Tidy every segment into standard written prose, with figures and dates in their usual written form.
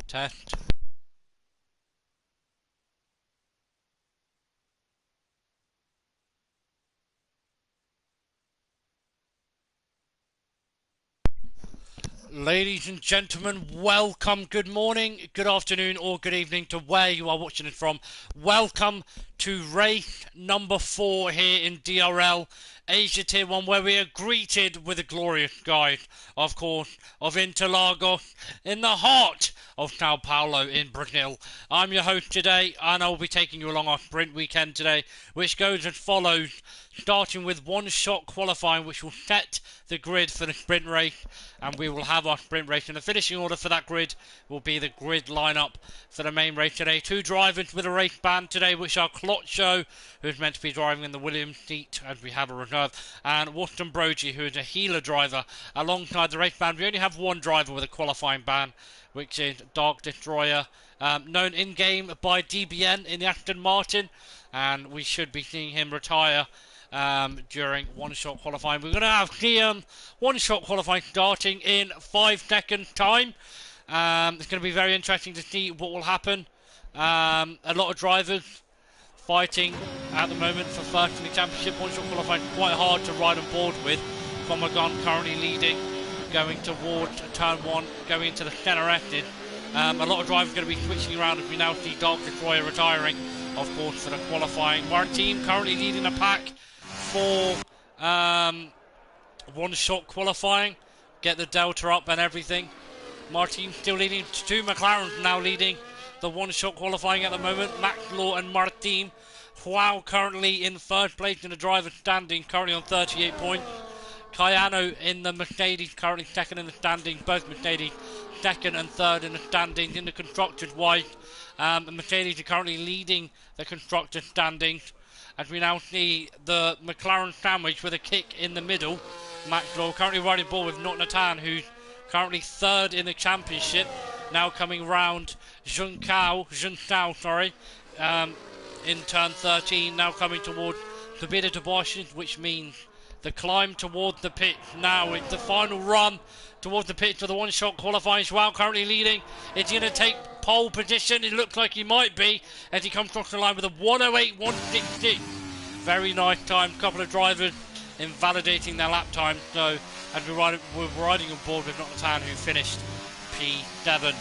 Test. Ladies and gentlemen, welcome, good morning, good afternoon or good evening to where you are watching it from. Welcome to race number 4 here in DRL Asia Tier 1, where we are greeted with a glorious guide, of course, of Interlagos in the heart of Sao Paulo in Brazil. I'm your host today, and I'll be taking you along our sprint weekend today, which goes as follows, starting with one-shot qualifying, which will set the grid for the sprint race, and we will have our sprint race. And the finishing order for that grid will be the grid lineup for the main race today. 2 drivers with a race ban today, which are Clotcho, who's meant to be driving in the Williams seat as we have a reserve, and Watson Brogy, who is a healer driver alongside the race ban. We only have one driver with a qualifying ban, which is Dark Destroyer, known in-game by DBN in the Aston Martin, and we should be seeing him retire during one-shot qualifying. We're going to have the one-shot qualifying starting in 5 seconds time. It's going to be very interesting to see what will happen. A lot of drivers fighting at the moment for first in the championship. One-shot qualifying is quite hard to ride on board with. Comagon currently leading, going towards turn 1, going into the centre exit. A lot of drivers are going to be switching around as we now see Dark Destroyer retiring, of course, for the qualifying. Martin currently leading the pack for one-shot qualifying. Get the delta up and everything. Martin still leading. 2 McLarens now leading the one-shot qualifying at the moment. Max Law and Martin. Wow, currently in first place in the driver's standing, currently on 38 points. Cayano in the Mercedes, currently second in the standings. Both Mercedes second and third in the standings. In the constructors wise, the Mercedes are currently leading the constructors standings, as we now see the McLaren sandwich with a kick in the middle. Max Law currently riding ball with Not Natan, who's currently third in the championship, now coming round Jun Sao, in turn 13, now coming towards Kabida Tobosh, which means the climb towards the pit. Now it's the final run towards the pit for the one-shot qualifying. Joao currently leading. Is he going to take pole position? It looks like he might be, as he comes across the line with a 108.166. Very nice time. A couple of drivers invalidating their lap time. So as we're riding on board with Noctan, who finished P7.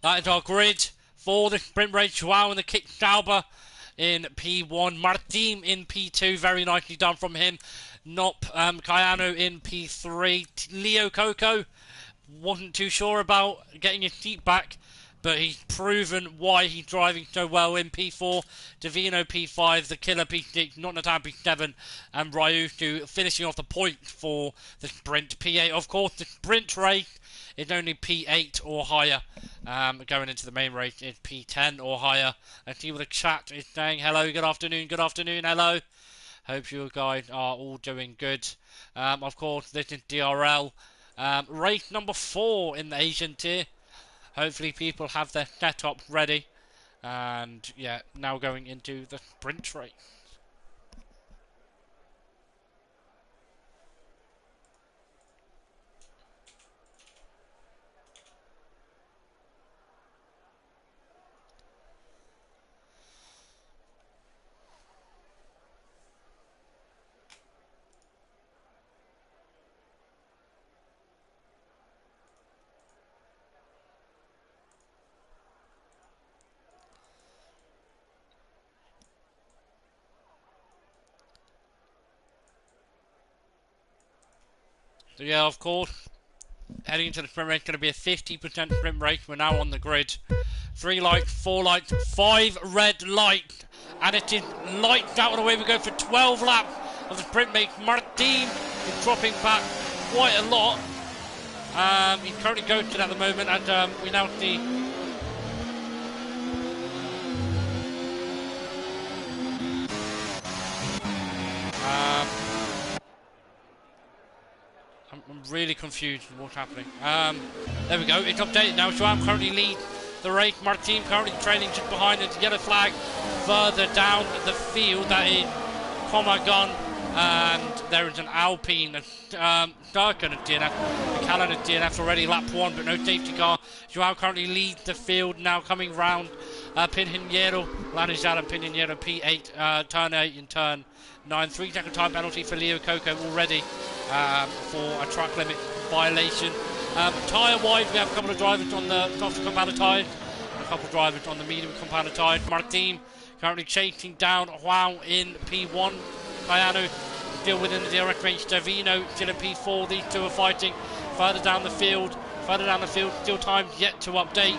That is our grid for the sprint race. Joao in the kick Sauber in P1. Martin in P2. Very nicely done from him. Nop Cayano in P3. Leo Coco wasn't too sure about getting his seat back, but he's proven why he's driving so well in P4. Davino P5, the killer P6, Not Natan P7, and Ryusu finishing off the points for the sprint. P8, of course, the sprint race is only P8 or higher. Going into the main race is P10 or higher. Let's see what the chat is saying. Hello, good afternoon, hello. Hope you guys are all doing good. Of course, this is DRL. Race number 4 in the Asian tier. Hopefully people have their setup ready. And yeah, now going into the sprint race. So yeah, of course, heading into the sprint race, going to be a 50% sprint race. We're now on the grid. 3 lights, 4 lights, 5 red lights, and it is lights out, and away we go for 12 laps of the sprint race. Martin is dropping back quite a lot. He's currently ghosted at the moment, and we now see I'm really confused with what's happening. There we go, it's updated now. Joao currently leads the race. Martin currently trailing just behind. It's yellow flag further down the field. That is Comagon and there is an Alpine, Durkan and DNF, McCallan and DNF already lap 1, but no safety car. Joao currently leads the field now, coming round Pinheiro, Lanizar and Pinheiro P8, turn 8 and turn 9. 3-second time penalty for Leo Coco already for a track limit violation. Tyre-wise, we have a couple of drivers on the soft compound tyres, and a couple of drivers on the medium compound tyres. Martin currently chasing down Joao in P1. Cayano still within the direct range. Davino still in P4. These two are fighting further down the field. Still time yet to update.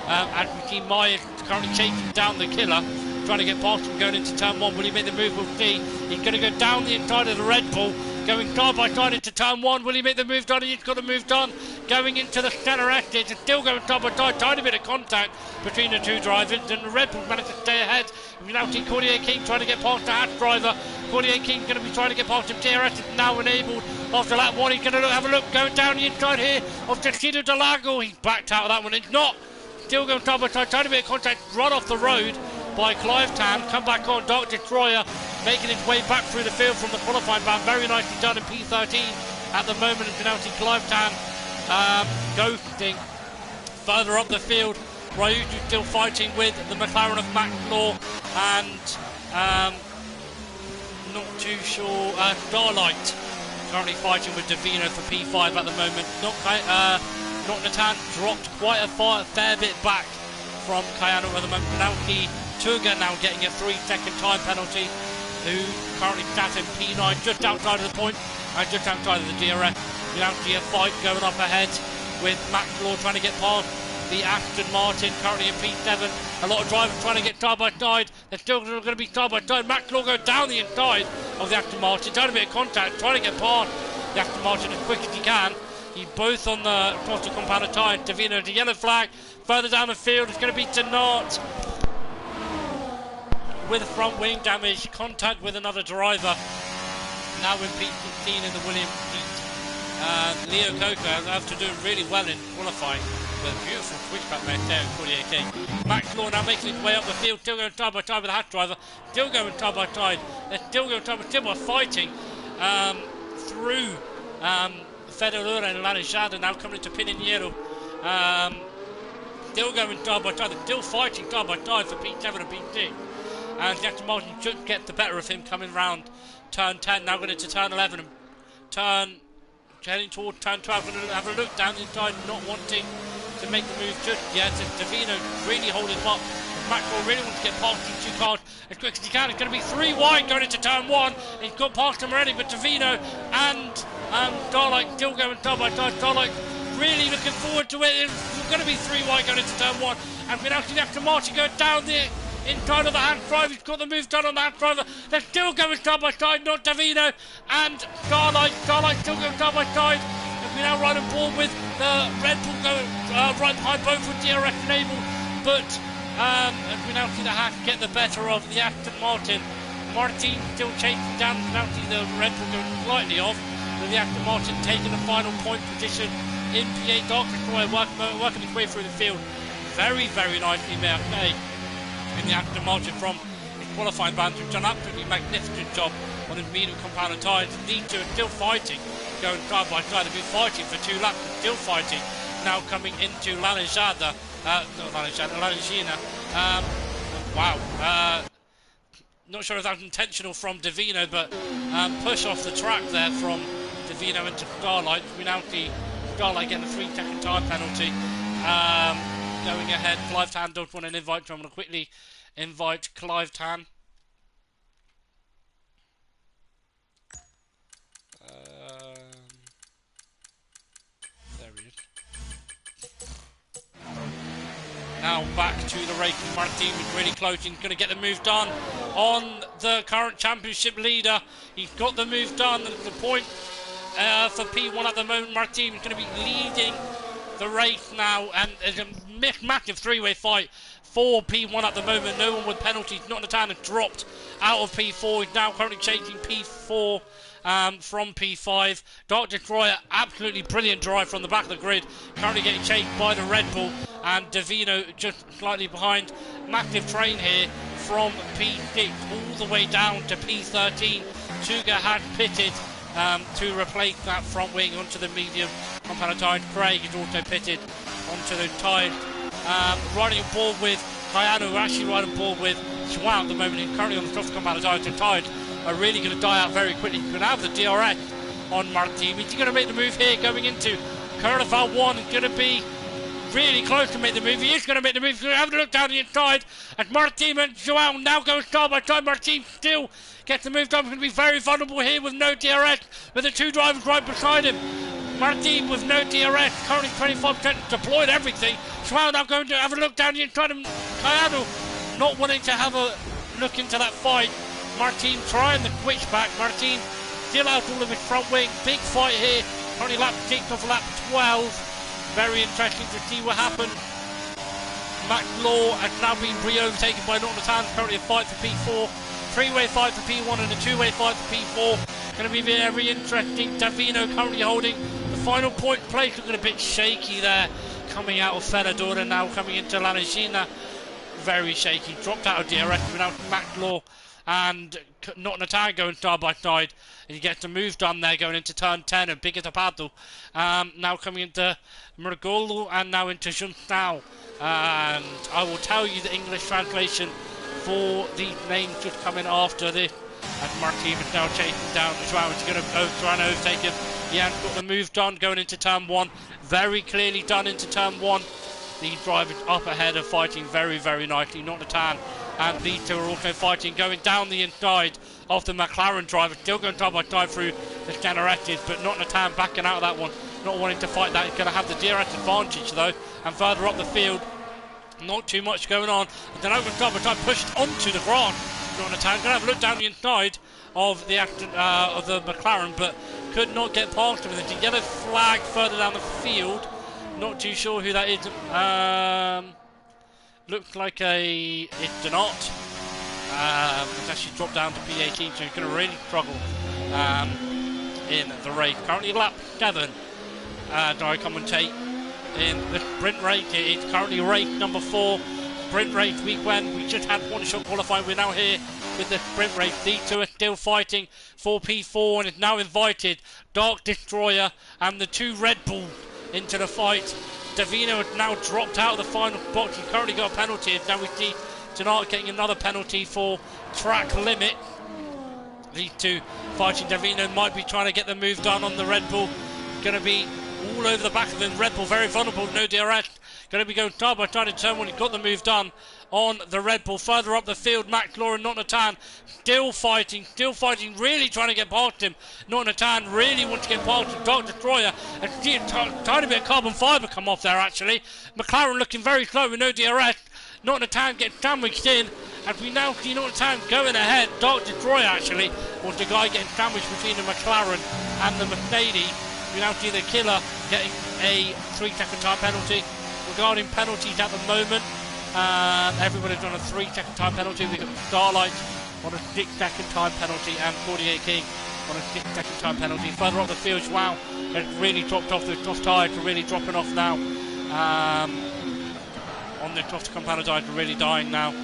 And we see Myers currently chasing down the killer, trying to get past him going into turn 1. Will he make the move? We'll see. He's going to go down the inside of the Red Bull, going side by side into turn 1. Will he make the move done? He's got a move done. Going into the center exit, and still going side by side. Tiny bit of contact between the two drivers, and the Red Bull managed to stay ahead. We now see Cordier King trying to get past the Haas driver. Cordier King going to be trying to get past him. TRS is now enabled after lap 1. He's going to have a look going down the inside here of Interlagos. He's backed out of that one. It's not. Still going side by side. Tiny bit of contact. Run off the road by Clive Tan. Come back on. Dark Destroyer making his way back through the field from the qualifying band. Very nicely done in P13 at the moment. And now see Clive Tan ghosting further up the field. Ryuju still fighting with the McLaren of Max Law, and not too sure. Starlight currently fighting with Davino for P5 at the moment. Not Natan dropped quite a fair bit back from Cayano at the moment. Now the Tuga now getting a 3-second time penalty, who currently sat in P9 just outside of the point and just outside of the DRS. We now see a fight going up ahead with Max Law trying to get past the Aston Martin, currently in P7. A lot of drivers trying to get side by side. They're still going to be side by side. Max Law goes down the inside of the Aston Martin, trying a bit of contact, trying to get past the Aston Martin as quick as he can. He's both on the Costa compound tyre. Davino, the yellow flag. Further down the field, it's going to be Denart with front wing damage. Contact with another driver. Now in P16 in the Williams seat. Leo Coco, after doing really well in qualifying, with a beautiful switchback right there in 48K. Max Law now making his way up the field, still going side by side with the Haas driver, still going side by side. They're still going side by side, still fighting through Federer and Lanizada, now coming to Pinheiro. Still going side by side, they're still fighting side by side for P7 and P6. And Aston Martin should get the better of him coming round turn 10, now going into turn 11 and heading toward turn 12. Going to have a look down the inside, not wanting to make the move just yet. And Davino really holding him up. Maxwell really wants to get past these two cars as quick as he can. It's going to be 3 wide going into turn 1. He's got past him already, but Davino and Starlight still going side by side. Starlight really looking forward to it. It's going to be 3 wide going into turn 1. And we're now seeing Aston Martin go down the inside of the Haas driver. He's got the move done on the Haas driver. They're still going side by side, not Davino and Starlight. Starlight still going side by side. And we're now right on board with the Red Bull going right behind both with DRS enabled. But as we now see the Haas get the better of the Aston Martin. Martin still chasing down. Now see the Red Bull going slightly off, with the Aston Martin taking the final point position in P8. Dark Destroyer working his way through the field very, very nicely, may I say, in the Aston Martin from his qualifying band, who've done an absolutely magnificent job on his medium compound tyres. These two are still fighting, going side by side. They've been fighting for 2 laps, still fighting. Now coming into Lanizada, Lanizina. Wow. Not sure if that was intentional from Davino, but push off the track there from Davino into Starlight. We now see Starlight getting a 3-second time penalty. Going ahead, Clive Tan don't want an invite, so I'm going to quickly invite Clive Tan. There he is. Now back to the race. Martin was really close. He's going to get the move done on the current championship leader. He's got the move done. That's the point for P1 at the moment. Martin is going to be leading the race now, and there's a massive 3-way fight for P1 at the moment. No one with penalties. Not Natan has dropped out of P4. He's now currently chasing P4 from P5. Dark Destroyer, absolutely brilliant drive from the back of the grid. Currently getting chased by the Red Bull, and Davino just slightly behind. Massive train here from P6 all the way down to P13 Tuga had pitted to replace that front wing onto the medium on Palatine. Craig is also pitted onto the tide. Riding a ball with Kayano, actually riding a ball with Schwab at the moment. He's currently on the soft Palatine. The tide are really going to die out very quickly. He's going to have the DRS on Martin. He's going to make the move here going into Carnival 1. He's going to be really close to make the move. He is going to make the move. He's going to have a look down the inside. And Martin and Joao now go star by side. Martin still gets the move done. He's going to be very vulnerable here with no DRS, with the two drivers right beside him. Martin with no DRS, currently 25% deployed everything. Joao now going to have a look down the inside of Cayano, not wanting to have a look into that fight. Martin trying the switchback. Martin still out all of his front wing. Big fight here. Currently lap 6 off lap 12. Very interesting to see what happened. Max Law has now been re-overtaken by Nottingham. Currently a fight for P4. Three-way fight for P1 and a two-way fight for P4. Going to be very interesting. Davino currently holding the final point place. Looking a bit shaky there. Coming out of Ferradura now coming into La Regina. Very shaky. Dropped out of DRS without Max Law and Nottingham going side by side. And he gets the move done there going into turn 10 and Big Tapado. Now coming into Murgolo and now into Juntao. And I will tell you the English translation for these names just coming after this. And Martin is now chasing down Joao. He's going to try and overtake him. He hasn't got the move done going into turn 1. Very clearly done into turn 1. These drivers up ahead are fighting very, very nicely. Nottingham and these two are also fighting, going down the inside of the McLaren driver. Still going side by side through the Generators, but Nottingham backing out of that one. Not wanting to fight that. He's going to have the DRS advantage though. And further up the field, not too much going on. And then over side by side pushed onto the ground. Nottingham going to have a look down the inside of the McLaren, but could not get past him. There's a yellow flag further down the field. Not too sure who that is. Looks like it's not. It's actually dropped down to P18, so he's going to really struggle in the race. Currently lap 7. I commentate in the sprint race. It's currently race number 4. Sprint race weekend. We just had one shot qualifying. We're now here with the sprint race. These two are still fighting for P4 and is now invited Dark Destroyer and the two Red Bulls into the fight. Davino has now dropped out of the final box. He's currently got a penalty. Now we see Tonight getting another penalty for track limit. These two fighting. Davino might be trying to get the move done on the Red Bull. Going to be all over the back of him. Red Bull very vulnerable, no DRS. Going to be going side by side in turn 1. He's got the move done on the Red Bull. Further up the field, Max Law and Nottingham still fighting, really trying to get past him. Nottingham really wants to get past him. Dark Destroyer, and see a tiny bit of carbon fibre come off there actually. McLaren looking very slow with no DRS. Nottingham gets sandwiched in, and we now see Nottingham going ahead. Dark Destroyer actually was the guy getting sandwiched between the McLaren and the Mercedes. We now see the killer getting a 3-second time penalty. Regarding penalties at the moment, everybody's on a 3-second time penalty. We've got Starlight on a 6-second time penalty and 48 King on a 6-second time penalty. Further up the field, wow, has really dropped off. The soft tyres are really dropping off now. On the soft compound tyres are really dying now. We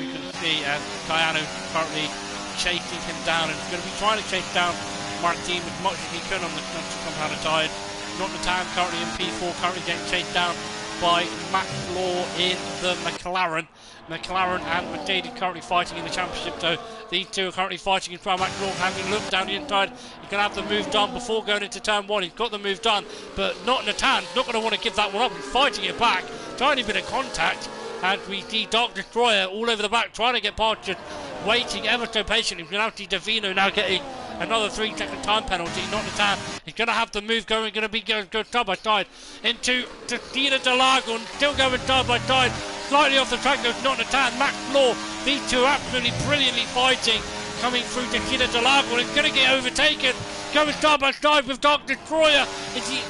can see Cayano currently chasing him down, and he's going to be trying to chase down Martin as much as he can on the soft compound tyres. Nottingham currently in P4, currently getting chased down by Max Law in the McLaren. McLaren and Mercedes currently fighting in the championship, so these two are currently fighting in front of Max Law, having looked down the inside. He can have the move done before going into turn 1. He's got the move done, but Nottingham's not going to want to give that one up. He's fighting it back. Tiny bit of contact, and we see Dark Destroyer all over the back, trying to get past, just waiting ever so patiently. We now see Davino now getting another 3-second time penalty. Nottingham is going to have the move going, going to be going side by side into Interlagos, still going side by side. Slightly off the track goes Nottingham, Max Law. These two absolutely brilliantly fighting, coming through to Interlagos. It's going to get overtaken, going side by side with Dark Destroyer. Is he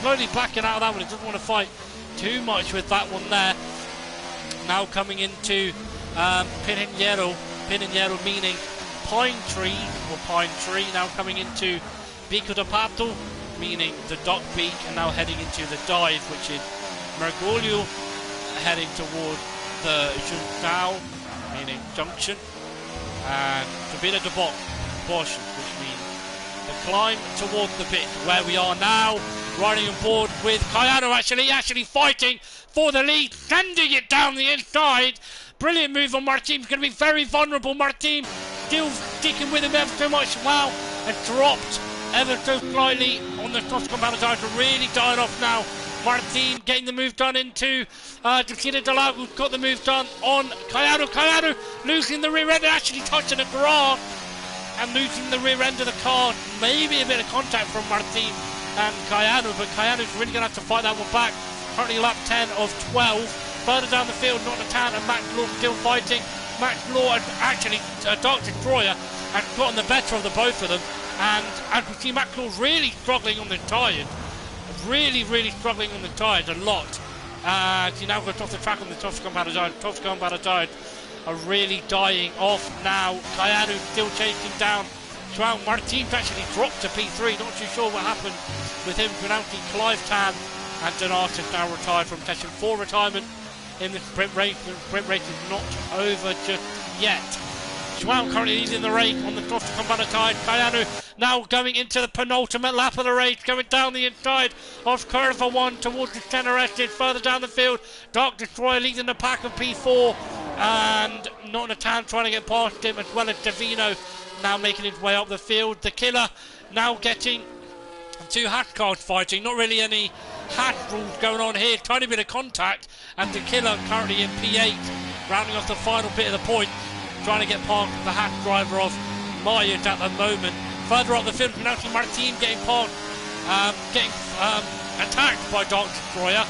slowly backing out of that one? He doesn't want to fight too much with that one there. Now coming into Pinheiro meaning Pine Tree, or Pine Tree. Now coming into Bico de Pato, meaning the Dock Beak, and now heading into the dive, which is Mergulho, heading toward the Juntao, meaning Junction. and to be the portion, which means the climb towards the pit where we are now, riding on board with Kayano actually fighting for the lead, sending it down the inside. Brilliant move on Martin. Going to be very vulnerable. Martin still sticking with him ever so much. Wow, and dropped ever so slightly on the cross comparator, really dying off now. Martin getting the move done into Interlagos, got the move done on Kayano losing the rear end, actually touching the grass and losing the rear end of the car. Maybe a bit of contact from Martin and Kayano, but Kayano's really going to have to fight that one back. Currently lap 10 of 12. Further down the field, Nottingham and Max Law still fighting. Max Law and actually Dark Destroyer had gotten the better of the both of them, and as we see, Max Law really struggling on the tyres. Really struggling on the tyres a lot. He now goes off the track on the top side. Are really dying off now. Kayano still chasing down. Joao Martin's actually dropped to P3. Not too sure what happened with him. Penalty Clive Tan and Donatus now retired from session 4 retirement in the sprint race. The sprint race is not over just yet. Joao currently leading the race on the cross to Combatantide. Kayano now going into the penultimate lap of the race, going down the inside of Curve 1 towards the centre exit. Further down the field, Dark Destroyer leading the pack of P4, and Nottingham trying to get past him, as well as Davino now making his way up the field. The Killer now getting two hash cars fighting. Not really any hash rules going on here. Tiny bit of contact, and the Killer currently in P8, rounding off the final bit of the point, trying to get past the hash driver of Myers at the moment. Further up the field, Penalty Martin getting past, getting attacked by Dark Destroyer.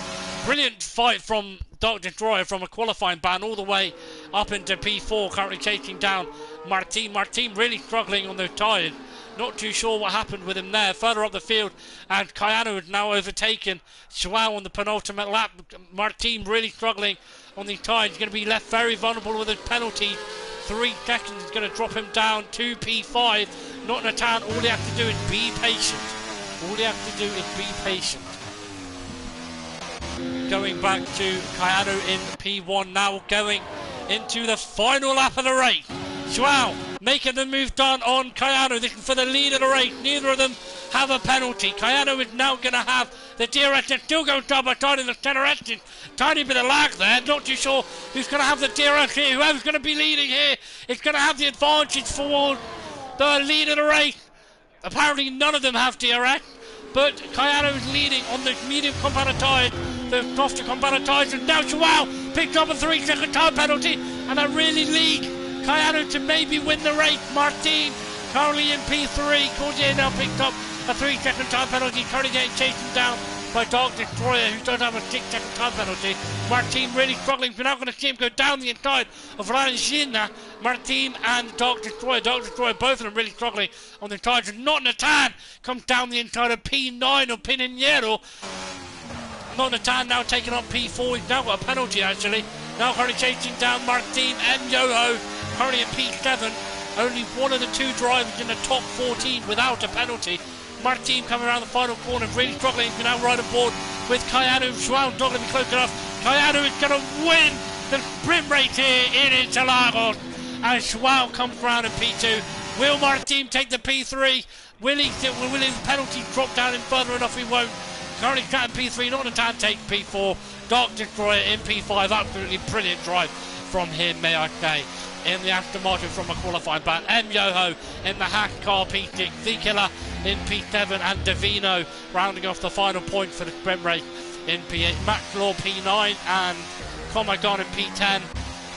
Brilliant fight from Dark Destroyer from a qualifying ban all the way up into P4, currently chasing down Martin. Martin really struggling on those tyres. Not too sure what happened with him there. Further up the field, and Kayano has now overtaken Joao on the penultimate lap. Martin really struggling on these tyres. He's going to be left very vulnerable with his penalty. 3 seconds is going to drop him down to P5. Nottingham, all he has to do is be patient. All he has to do is be patient. Going back to Kayano in P1 now, going into the final lap of the race. Joao making the move done on Kayano. This is for the lead of the race. Neither of them have a penalty. Kayano is now going to have the DRS and still goes double side in the centre exit. Tiny bit of lag there. Not too sure who's going to have the DRS here. Whoever's going to be leading here is going to have the advantage for the lead of the race. Apparently none of them have DRS, but Kayano is leading on the medium compound tyre, the softer compound tyres, and now Joao picked up a 3-second time penalty, and that really leads Kayano to maybe win the race. Martin currently in P3. Cordier now picked up a 3-second time penalty, currently getting chased down by Dark Destroyer, who does have a 6-second time penalty. Martin really struggling. We're now going to see him go down the inside of Ranjina. Martin and Dark Destroyer. Dark Destroyer, both of them really struggling on the tyres. And Nottingham comes down the inside of P9 of Pinheiro. Nottingham now taking on P4. He's now got a penalty actually. Now currently chasing down Martin and Yoho. Currently at P7. Only one of the two drivers in the top 14 without a penalty. Martin coming around the final corner, really struggling. He's now right on board with Kayano. Joao not going to be close enough. Kayano is going to win the sprint race here in Interlagos as Joao comes around in P2. Will Martin take the P3? Will his penalty drop down in further enough? He won't. Currently sat in P3, not a time take P4. Dark Destroyer in P5. Absolutely brilliant drive from him, may I say. In the Aston Martin from a qualifying ban. M. Yoho in the hack car P6. The Killer in P7 and Davino rounding off the final point for the sprint race in P8. Max Law P9 and Comagon in P10.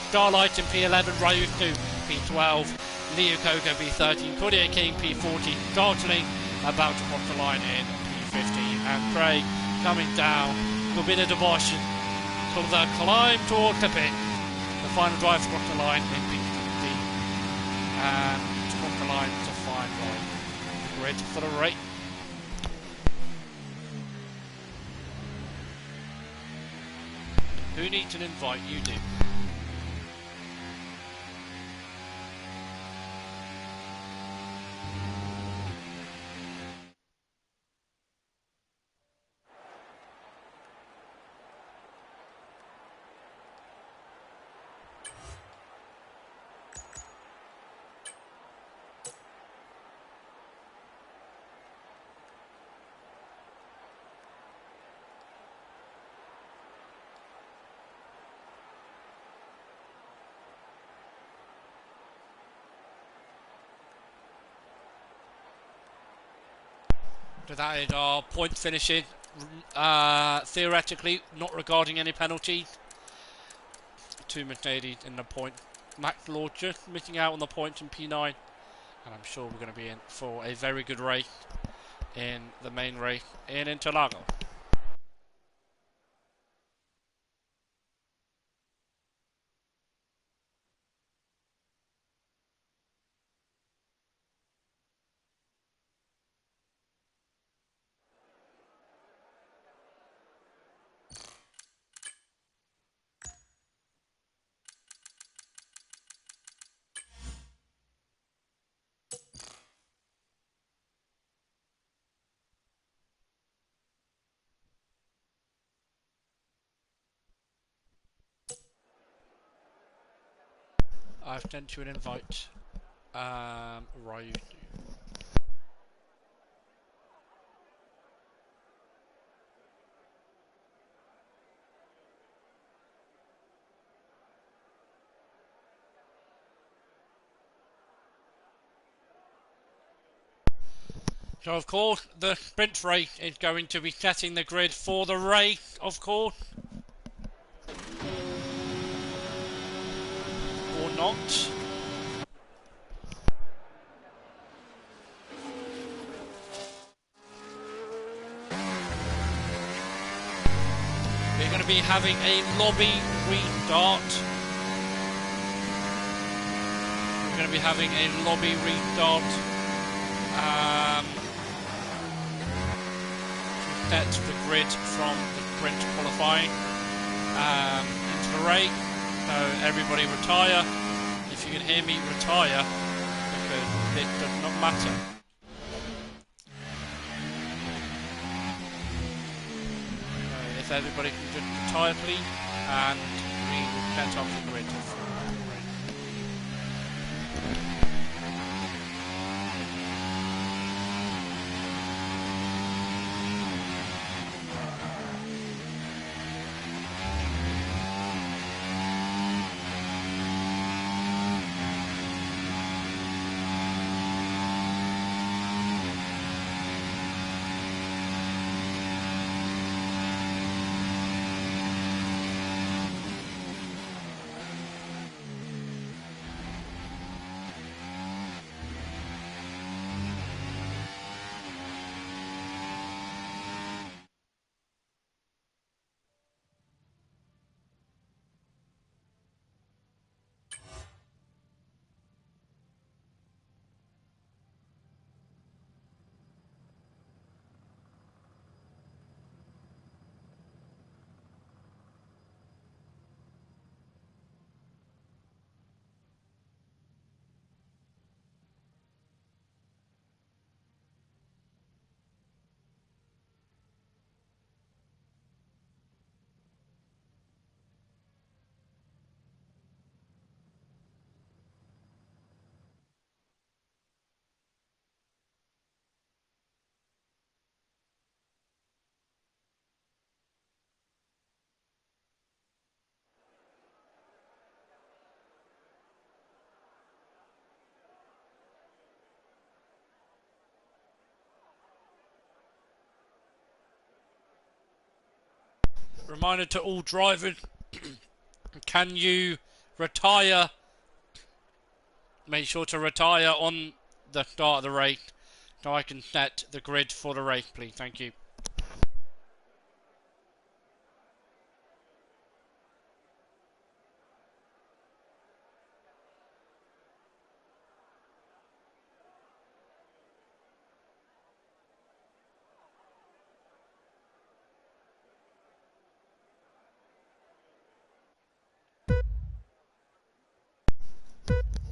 Starlight in P11. Ryusu P12. Leo Coco P13. Cordier King P14. Dartling about to cross the line in P15. And Craig coming down. Will be the devotion to the climb towards the pit. The final drive across the line in P15 and across the line to find the grid for the race. Who needs an invite? You do. So that is our point finishing. Theoretically, not regarding any penalties. Two Mercedes in the point. Max Lord just missing out on the points in P9. And I'm sure we're going to be in for a very good race in the main race in Interlagos. I've sent you an invite. Right. So of course the sprint race is going to be setting the grid for the race, of course. Or not. We're going to be having a lobby restart. We're going to be having a lobby restart. To set the grid from the sprint qualifying into the race. So everybody retire. If you can hear me, retire, because it does not matter. So if everybody can just retire, please, and we will set up the grid. Reminder to all drivers, can you retire? Make sure to retire on the start of the race so I can set the grid for the race, please. Thank you.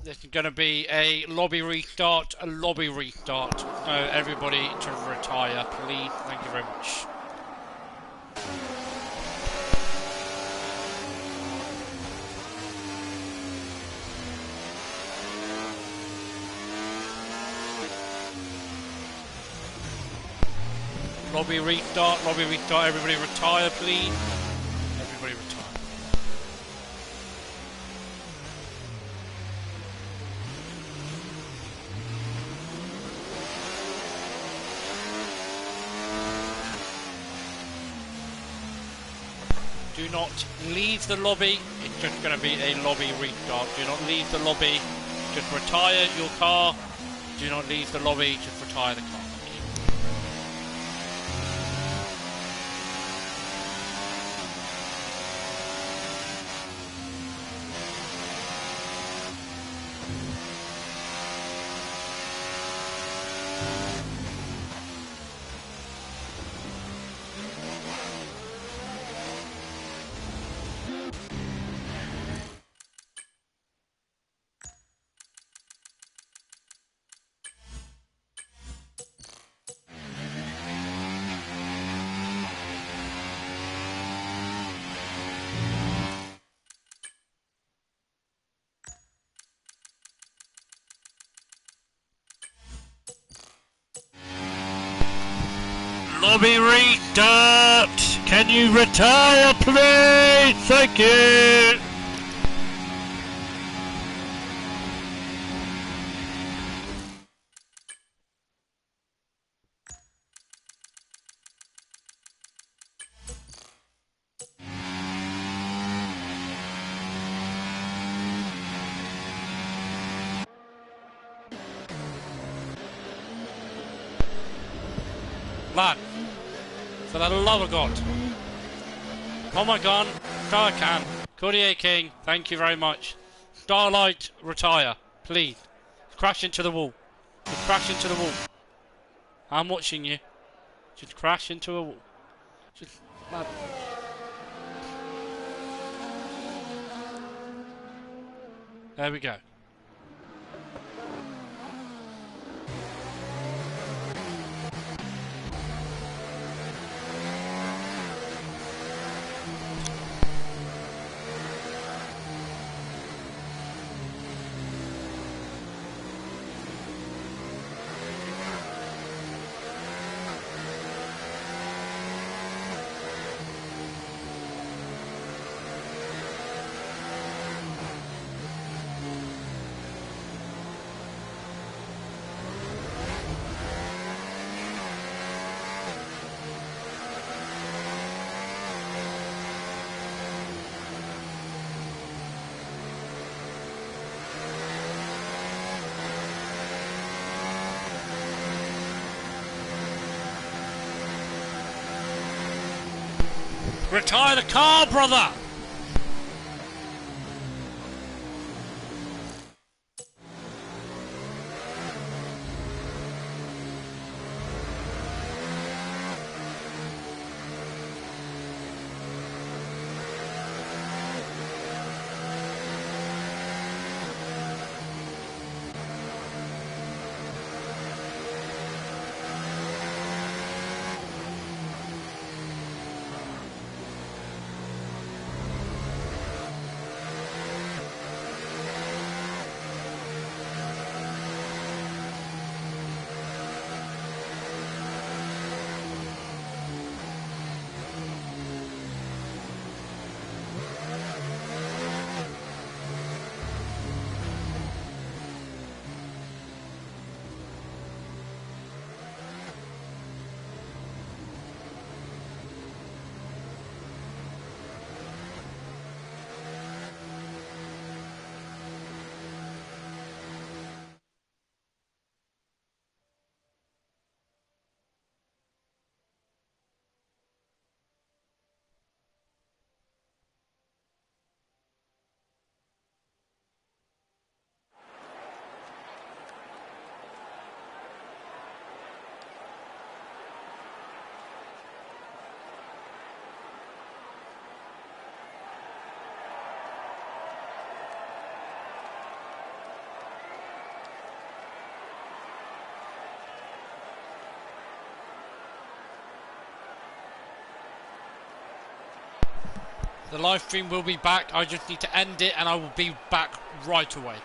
This is going to be a lobby restart, So everybody to retire, please. Thank you very much. Lobby restart, everybody retire, please. Everybody retire. Do not leave the lobby. It's just going to be a lobby restart. Do not leave the lobby. Just retire your car. Do not leave the lobby. Just retire the car. Thank you. Lobby restart! Can you retire, please? Thank you! Lad, for the love of God. Oh my gun, so I can. Courtier King, thank you very much. Starlight, retire, please. Crash into the wall. Just crash into the wall. I'm watching you. Just crash into a wall. Just, lad. There we go. Retire the car, brother! The live stream will be back. I just need to end it and I will be back right away.